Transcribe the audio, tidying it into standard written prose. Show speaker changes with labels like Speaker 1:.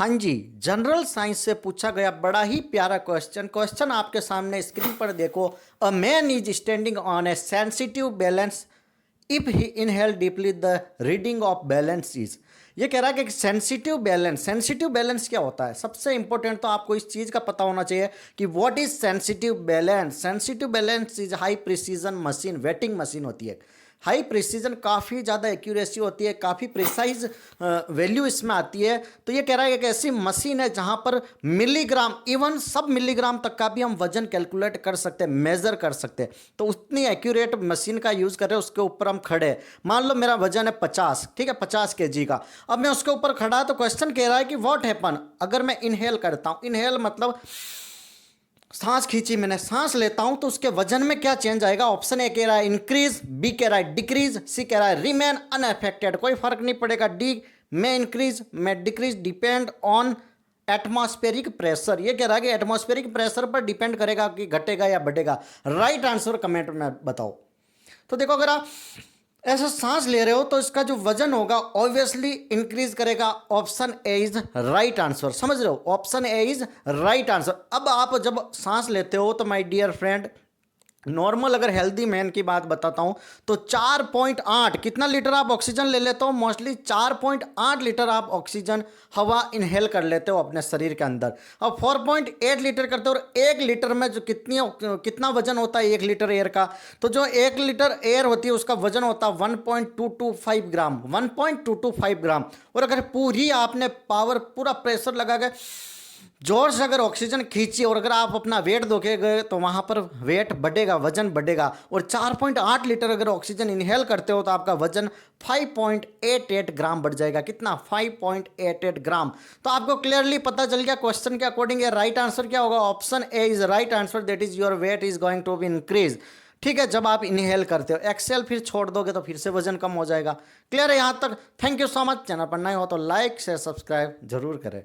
Speaker 1: हाँ जी, general science से पूछा गया बड़ा ही प्यारा क्वेश्चन आपके सामने स्क्रीन पर देखो। A man is standing on A sensitive balance if he inhale deeply the reading of balance is. ये कह रहा है कि सेंसिटिव बैलेंस क्या होता है। सबसे इंपॉर्टेंट तो आपको इस चीज का पता होना चाहिए कि what is sensitive balance is high precision machine, waiting machine होती है। हाई प्रिसीजन, काफ़ी ज़्यादा एक्यूरेसी होती है, काफ़ी प्रिसाइज वैल्यू इसमें आती है। तो ये कह रहा है एक ऐसी मशीन है जहाँ पर मिलीग्राम, इवन सब मिलीग्राम तक का भी हम वजन कैलकुलेट कर सकते हैं, मेजर कर सकते हैं। तो उतनी एक्यूरेट मशीन का यूज़ कर रहे हैं, उसके ऊपर हम खड़े हैं। मान लो मेरा वजन है 50, ठीक है, 50 kg का। अब मैं उसके ऊपर खड़ा, तो क्वेश्चन कह रहा है कि व्हाट हैपन अगर मैं इनहेल करता हूँ। इनहेल मतलब सांस खींची मैंने, सांस लेता हूं तो उसके वजन में क्या चेंज आएगा। ऑप्शन ए कह रहा है इंक्रीज, बी कह रहा है डिक्रीज, सी कह रहा है रिमेन अनअफेक्टेड, कोई फर्क नहीं पड़ेगा। डी में इंक्रीज में decrease, depend on atmospheric pressure. ये कह रहा है कि एटमॉस्फेरिक प्रेशर पर डिपेंड करेगा कि घटेगा या बढ़ेगा। राइट आंसर कमेंट में बताओ। तो देखो, अगर आप ऐसा सांस ले रहे हो तो इसका जो वजन होगा ऑब्वियसली इंक्रीज करेगा। Option A is right answer, समझ रहे हो, option A is right answer. अब आप जब सांस लेते हो तो माय डियर फ्रेंड, नॉर्मल अगर हेल्दी मैन की बात बताता हूं तो 4.8 कितना लीटर आप ऑक्सीजन ले लेते हो। मोस्टली 4.8 लीटर आप ऑक्सीजन हवा इनहेल कर लेते हो अपने शरीर के अंदर। अब 4.8 लीटर करते हो, और 1 लीटर में जो कितना वजन होता है 1 लीटर एयर का, तो जो 1 लीटर एयर होती है उसका वजन होता है 1.225 ग्राम, 1.225 ग्राम। और अगर पूरी आपने पावर, पूरा प्रेशर लगा के जोर से अगर ऑक्सीजन खींची और अगर आप अपना वेट दोगे गए तो वहां पर वेट बढ़ेगा, वजन बढ़ेगा। और 4.8 लीटर अगर ऑक्सीजन इनहेल करते हो तो आपका वजन 5.88 ग्राम बढ़ जाएगा। कितना? 5.88 ग्राम। तो आपको क्लियरली पता चल गया क्वेश्चन के अकॉर्डिंग राइट आंसर क्या होगा। Option A is right answer, that is your weight is going to be increase. ठीक है, जब आप इनहेल करते हो। एक्सेल फिर छोड़ दोगे तो फिर से वजन कम हो जाएगा। क्लियर है यहाँ तक? Thank you so much. Channel पर नए हो तो लाइक शेयर सब्सक्राइब जरूर करें।